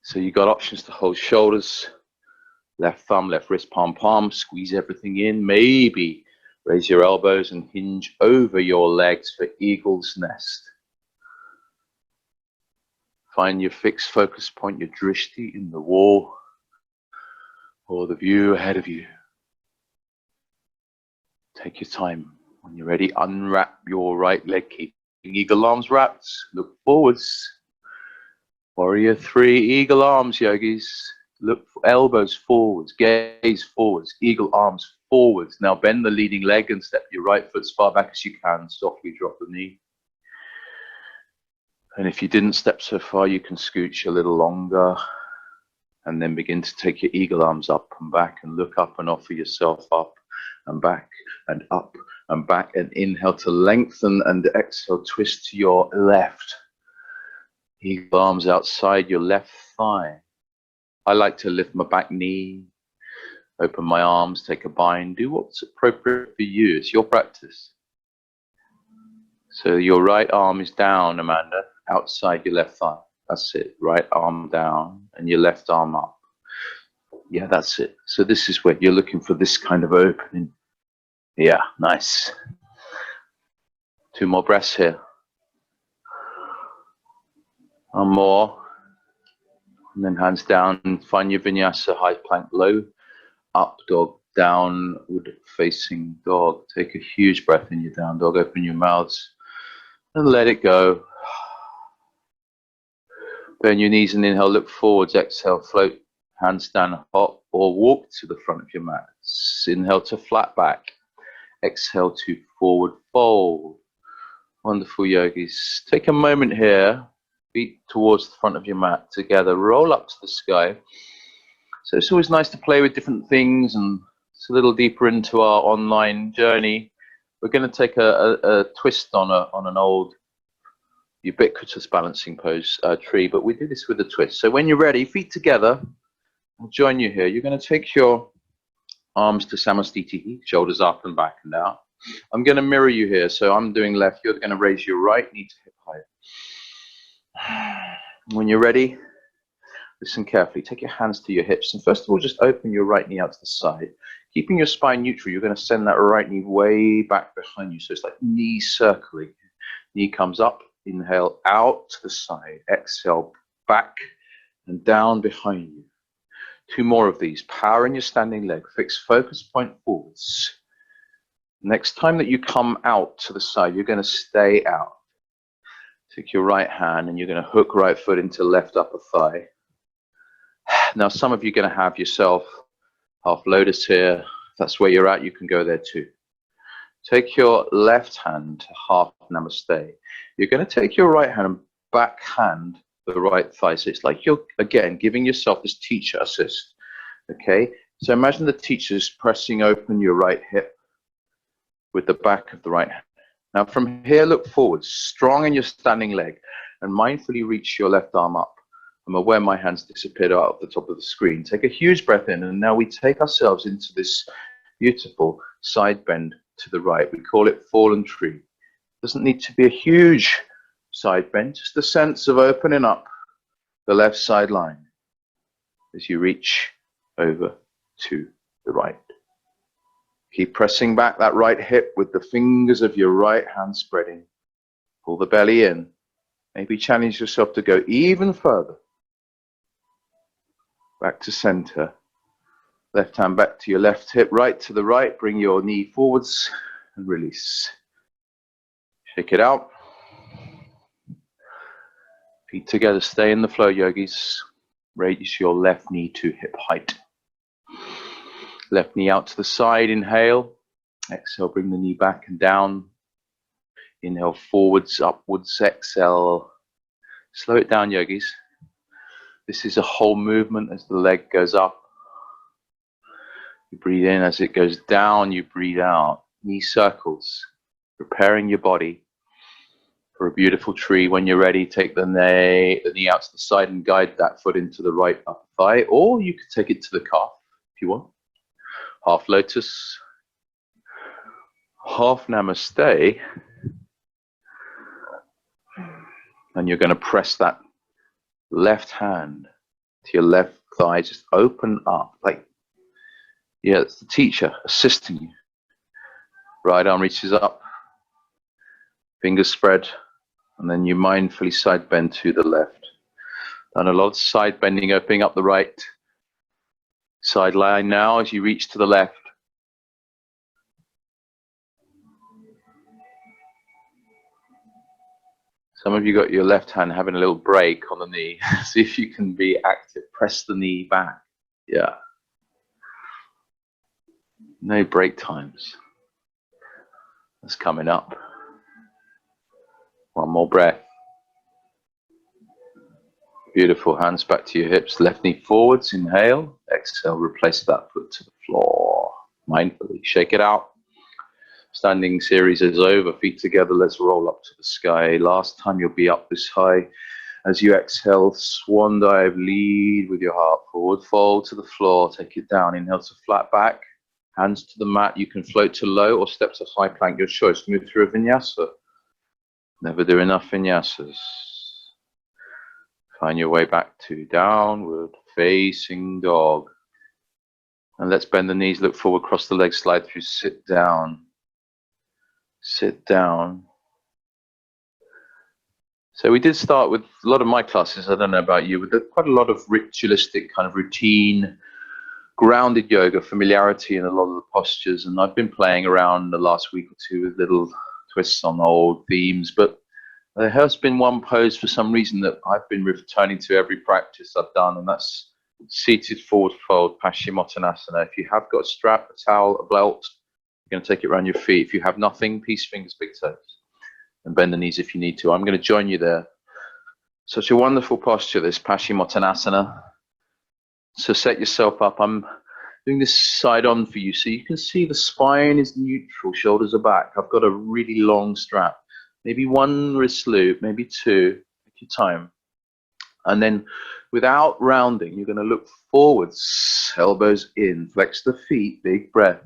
So you got options to hold shoulders, left thumb, left wrist, palm, palm, squeeze everything in. Maybe raise your elbows and hinge over your legs for eagle's nest. Find your fixed focus point, your drishti in the wall or the view ahead of you. Take your time. When you're ready, unwrap your right leg, keeping eagle arms wrapped. Look forwards. Warrior 3, eagle arms, yogis. Look, elbows forwards, gaze forwards, eagle arms forwards. Now bend the leading leg and step your right foot as far back as you can. Softly drop the knee. And if you didn't step so far, you can scooch a little longer. And then begin to take your eagle arms up and back and look up and offer yourself up and back and up and back. And inhale to lengthen and exhale, twist to your left. Eagle arms outside your left thigh. I like to lift my back knee, open my arms, take a bind. Do what's appropriate for you. It's your practice. So your right arm is down, Amanda, outside your left thigh. That's it. Right arm down and your left arm up. Yeah, that's it. So this is where you're looking for this kind of opening. Yeah, nice. 2 more breaths here. 1 more. And then hands down and find your vinyasa, high plank, low, up dog, downward facing dog. Take a huge breath in your down dog. Open your mouths and let it go. Bend your knees and inhale, look forwards. Exhale, float, handstand, hop, or walk to the front of your mat. Inhale to flat back. Exhale to forward fold. Wonderful, yogis. Take a moment here. Feet towards the front of your mat together. Roll up to the sky. So it's always nice to play with different things, and it's a little deeper into our online journey. We're going to take a twist on an old ubiquitous balancing pose tree, but we do this with a twist. So when you're ready, feet together, I'll join you here. You're going to take your arms to Samastitihi, shoulders up and back and out. I'm going to mirror you here. So I'm doing left. You're going to raise your right knee to hip height. When you're ready, listen carefully. Take your hands to your hips. And first of all, just open your right knee out to the side. Keeping your spine neutral, you're going to send that right knee way back behind you. So it's like knee circling. Knee comes up. Inhale out to the side. Exhale back and down behind you. 2 more of these. Power in your standing leg. Fix focus point forwards. Next time that you come out to the side, you're going to stay out. Take your right hand and you're going to hook right foot into left upper thigh. Now, some of you are going to have yourself half lotus here. If that's where you're at, you can go there too. Take your left hand to half namaste. You're going to take your right hand and backhand the right thigh. So it's like you're, again, giving yourself this teacher assist. Okay? So imagine the teacher's pressing open your right hip with the back of the right hand. Now from here, look forward, strong in your standing leg, and mindfully reach your left arm up. I'm aware my hands disappeared out of the top of the screen. Take a huge breath in, and now we take ourselves into this beautiful side bend to the right. We call it fallen tree. Doesn't need to be a huge side bend, just a sense of opening up the left side line as you reach over to the right. Keep pressing back that right hip with the fingers of your right hand spreading. Pull the belly in. Maybe challenge yourself to go even further. Back to center. Left hand back to your left hip, right to the right. Bring your knee forwards and release. Shake it out. Feet together, stay in the flow, yogis. Raise your left knee to hip height. Left knee out to the side, inhale. Exhale, bring the knee back and down. Inhale, forwards, upwards, exhale. Slow it down, yogis. This is a whole movement as the leg goes up. You breathe in as it goes down, you breathe out. Knee circles, preparing your body for a beautiful tree. When you're ready, take the knee out to the side and guide that foot into the right upper thigh, or you could take it to the calf if you want. Half lotus, half namaste, And you're going to press that left hand to your left thigh. Just open up, like, yeah, it's the teacher assisting you. Right arm reaches up, fingers spread, and then you mindfully side bend to the left. Done a lot of side bending, opening up the right side line now as you reach to the left. Some of you got your left hand having a little break on the knee. See if you can be active. Press the knee back. Yeah. No break times. That's coming up. One more breath. Beautiful. Hands back to your hips. Left knee forwards. Inhale. Exhale. Replace that foot to the floor. Mindfully. Shake it out. Standing series is over. Feet together. Let's roll up to the sky. Last time you'll be up this high. As you exhale, swan dive. Lead with your heart forward. Fold to the floor. Take it down. Inhale to flat back. Hands to the mat. You can float to low or step to high plank. Your choice. Move through a vinyasa. Never do enough vinyasas. Find your way back to downward facing dog. And let's bend the knees, look forward, cross the legs, slide through, sit down. Sit down. So we did start with a lot of my classes, I don't know about you, with quite a lot of ritualistic kind of routine, grounded yoga, familiarity in a lot of the postures. And I've been playing around the last week or two with little twists on old themes, but there has been one pose for some reason that I've been returning to every practice I've done, and that's seated forward fold, Paschimottanasana. If you have got a strap, a towel, a belt, you're going to take it around your feet. If you have nothing, peace fingers, big toes, and bend the knees if you need to. I'm going to join you there. Such a wonderful posture, this Paschimottanasana. So set yourself up. I'm doing this side on for you so you can see the spine is neutral, shoulders are back. I've got a really long strap. Maybe one wrist loop, maybe two, take your time. And then without rounding, you're going to look forwards, elbows in, flex the feet, big breath.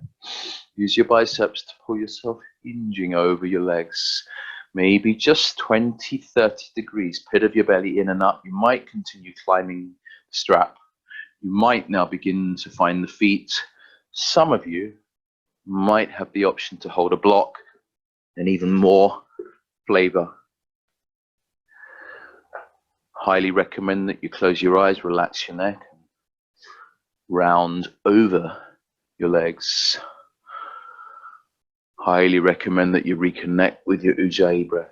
Use your biceps to pull yourself hinging over your legs. Maybe just 20, 30 degrees, pit of your belly in and up. You might continue climbing the strap. You might now begin to find the feet. Some of you might have the option to hold a block and even more flavor. Highly recommend that you close your eyes, relax your neck, and round over your legs. Highly recommend that you reconnect with your Ujjayi breath.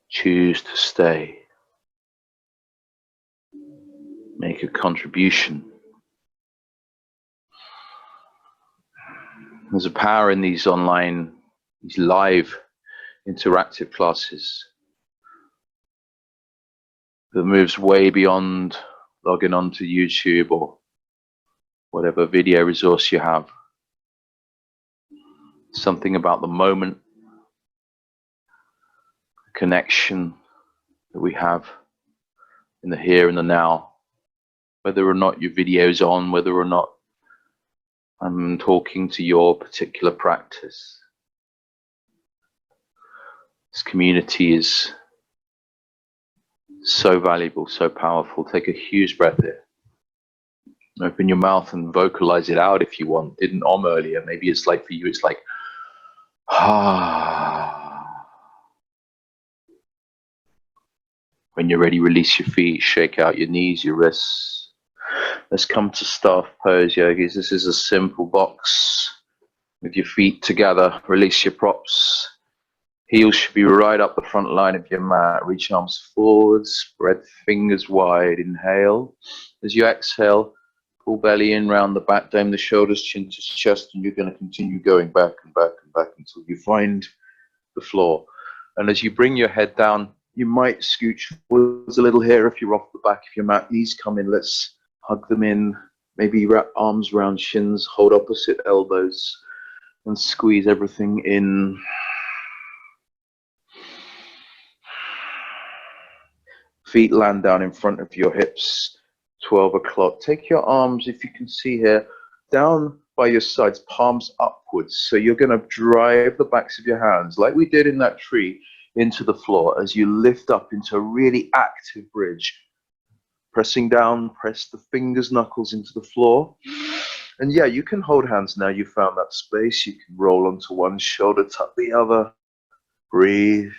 Choose to stay. Make a contribution. There's a power in these online, these live interactive classes that moves way beyond logging onto YouTube or whatever video resource you have. Something about the moment, connection that we have in the here and the now, whether or not your video's on, whether or not I'm talking to your particular practice. This community is so valuable, so powerful. Take a huge breath here. Open your mouth and vocalize it out if you want. Didn't earlier. Maybe it's like for you, it's like, ah. When you're ready, release your feet, shake out your knees, your wrists. Let's come to staff pose, yogis. This is a simple box with your feet together. Release your props. Heels should be right up the front line of your mat. Reach arms forward, spread fingers wide. Inhale. As you exhale, pull belly in, round the back, dome the shoulders, chin to chest, and you're going to continue going back and back and back until you find the floor. And as you bring your head down, you might scooch forwards a little here if you're off the back of your mat. Knees come in. Let's hug them in. Maybe wrap arms around shins, hold opposite elbows, and squeeze everything in. Feet land down in front of your hips. 12 o'clock. Take your arms, if you can see here, down by your sides, palms upwards. So you're going to drive the backs of your hands, like we did in that tree, into the floor as you lift up into a really active bridge. Pressing down, press the fingers, knuckles into the floor. And yeah, you can hold hands now. You found that space. You can roll onto one shoulder, tuck the other. Breathe.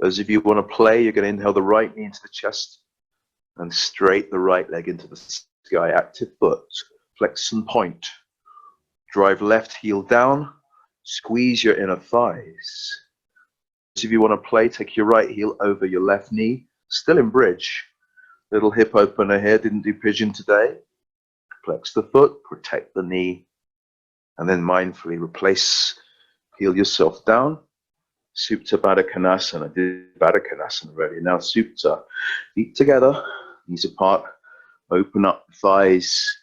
As if you want to play, you're going to inhale the right knee into the chest and straight the right leg into the sky. Active foot, flex and point. Drive left heel down, squeeze your inner thighs. As if you want to play, take your right heel over your left knee, still in bridge. Little hip opener here, didn't do pigeon today. Flex the foot, protect the knee, and then mindfully replace, heel yourself down. Supta Baddha Konasana. Did Baddha Konasana already. Now Supta. Feet together, knees apart. Open up the thighs.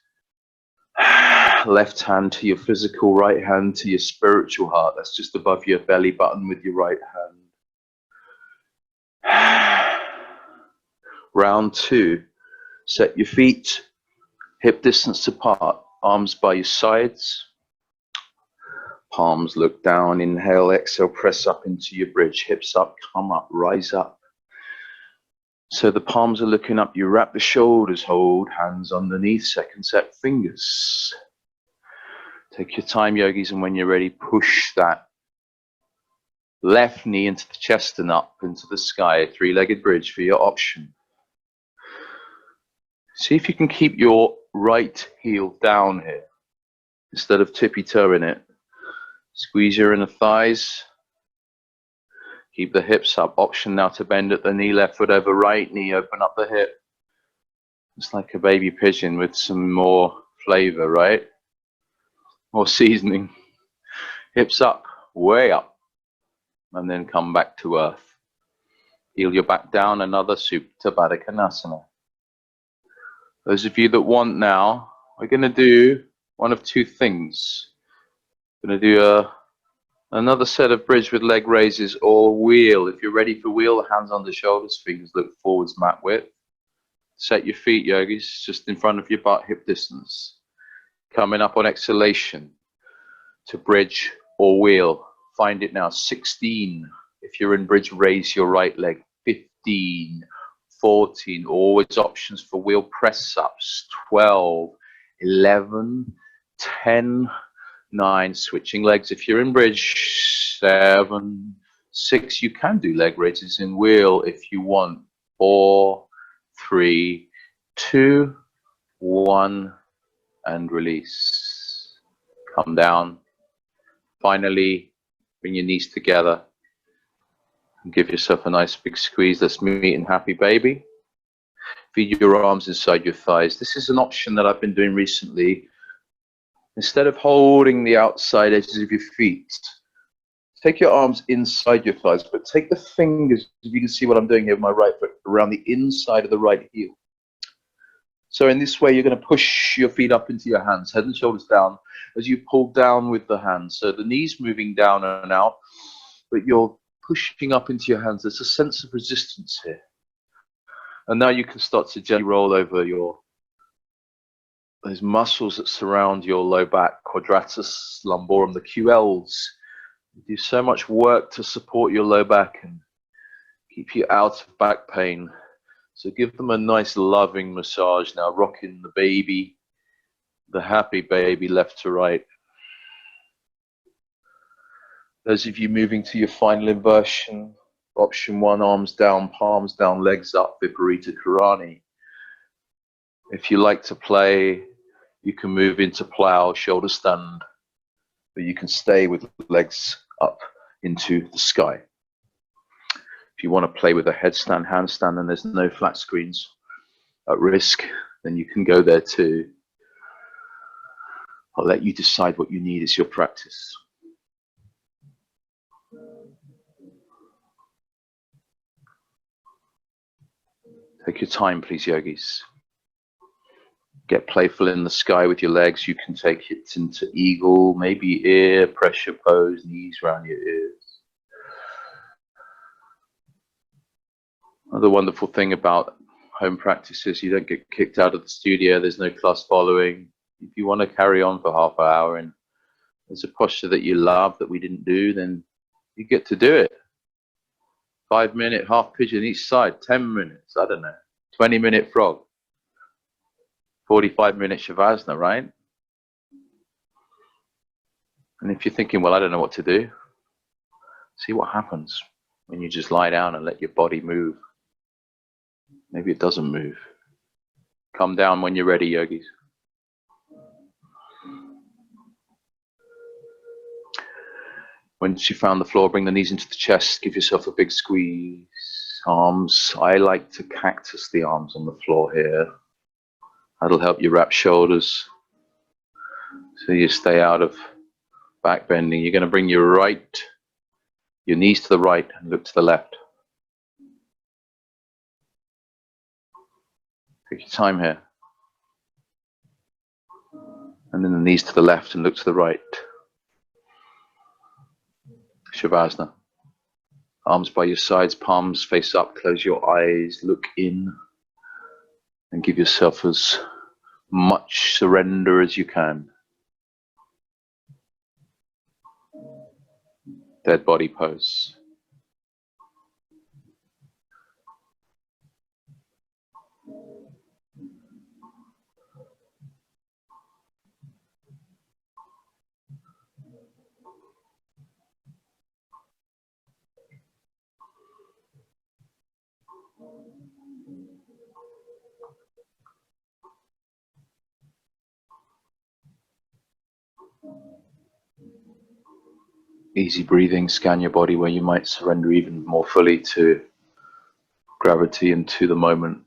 Left hand to your physical, right hand to your spiritual heart. That's just above your belly button with your right hand. Round two. Set your feet hip distance apart. Arms by your sides. Palms look down, inhale, exhale, press up into your bridge. Hips up, come up, rise up. So the palms are looking up, you wrap the shoulders, hold hands underneath, second set fingers. Take your time, yogis, and when you're ready, push that left knee into the chest and up into the sky, a three-legged bridge for your option. See if you can keep your right heel down here, instead of tippy-toeing it. Squeeze your inner thighs. Keep the hips up. Option now to bend at the knee, left foot over right knee, open up the hip. It's like a baby pigeon with some more flavor, right? More seasoning. Hips up, way up. And then come back to earth. Heel your back down, another Supta Baddha Konasana. Those of you that want now, we're going to do one of two things. Going to do another set of bridge with leg raises or wheel. If you're ready for wheel, hands on the shoulders, fingers look forwards, mat width. Set your feet, yogis, just in front of your butt, hip distance. Coming up on exhalation to bridge or wheel. Find it now. 16. If you're in bridge, raise your right leg. 15. 14. Always options for wheel press ups. 12. 11. 10. 9, switching legs. If you're in bridge, 7, 6, you can do leg raises in wheel if you want. 4, 3, 2, 1, and release. Come down. Finally, bring your knees together and give yourself a nice big squeeze. Let's meet in happy baby. Feed your arms inside your thighs. This is an option that I've been doing recently. Instead of holding the outside edges of your feet, take your arms inside your thighs, but take the fingers, if you can see what I'm doing here with my right foot, around the inside of the right heel. So in this way, you're going to push your feet up into your hands, head and shoulders down, as you pull down with the hands. So the knees moving down and out, but you're pushing up into your hands. There's a sense of resistance here. And now you can start to gently roll over those muscles that surround your low back, quadratus lumborum, the QLs. You do so much work to support your low back and keep you out of back pain. So give them a nice loving massage now, rocking the baby, the happy baby, left to right. Those of you moving to your final inversion, option 1, arms down, palms down, legs up, Viparita Karani. If you like to play, you can move into plow, shoulder stand, but you can stay with legs up into the sky. If you want to play with a headstand, handstand, and there's no flat screens at risk, then you can go there too. I'll let you decide what you need. It's your practice. Take your time, please, yogis. Get playful in the sky with your legs. You can take it into eagle, maybe ear, pressure pose, knees around your ears. Another wonderful thing about home practices. You don't get kicked out of the studio. There's no class following. If you want to carry on for half an hour and there's a posture that you love that we didn't do, then you get to do it. 5-minute half pigeon each side, 10 minutes, I don't know, 20-minute frog, 45-minute shavasana, right? And if you're thinking, well, I don't know what to do, see what happens when you just lie down and let your body move. Maybe it doesn't move. Come down when you're ready, yogis. Once you found the floor, bring the knees into the chest, give yourself a big squeeze. Arms, I like to cactus the arms on the floor here. That'll help you wrap shoulders so you stay out of back bending. You're going to bring your knees to the right and look to the left. Take your time here. And then the knees to the left and look to the right. Shavasana. Arms by your sides, palms face up, close your eyes, look in, and give yourself as much surrender as you can. Dead body pose. Easy breathing, scan your body where you might surrender even more fully to gravity and to the moment.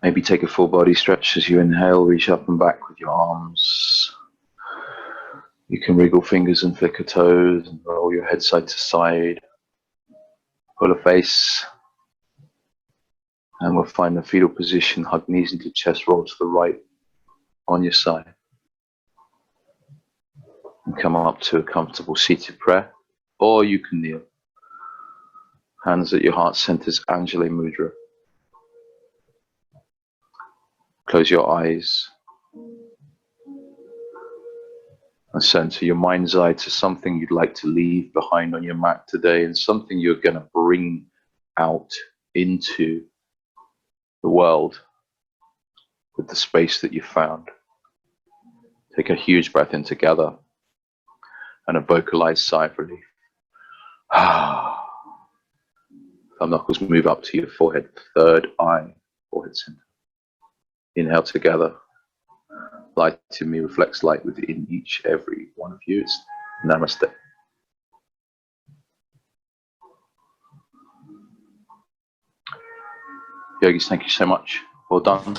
Maybe take a full body stretch as you inhale, reach up and back with your arms. You can wriggle fingers and flicker toes and roll your head side to side. Pull a face. And we'll find the fetal position, hug knees into chest, roll to the right on your side. And come up to a comfortable seated prayer, or you can kneel. Hands at your heart centers, Anjali Mudra. Close your eyes. And center your mind's eye to something you'd like to leave behind on your mat today and something you're going to bring out into the world with the space that you found. Take a huge breath in together and a vocalized sigh of relief. Thumb knuckles move up to your forehead, third eye, forehead center. Inhale together. Light in me reflects light within each, every one of you. It's namaste. Yogis, thank you so much. Well done.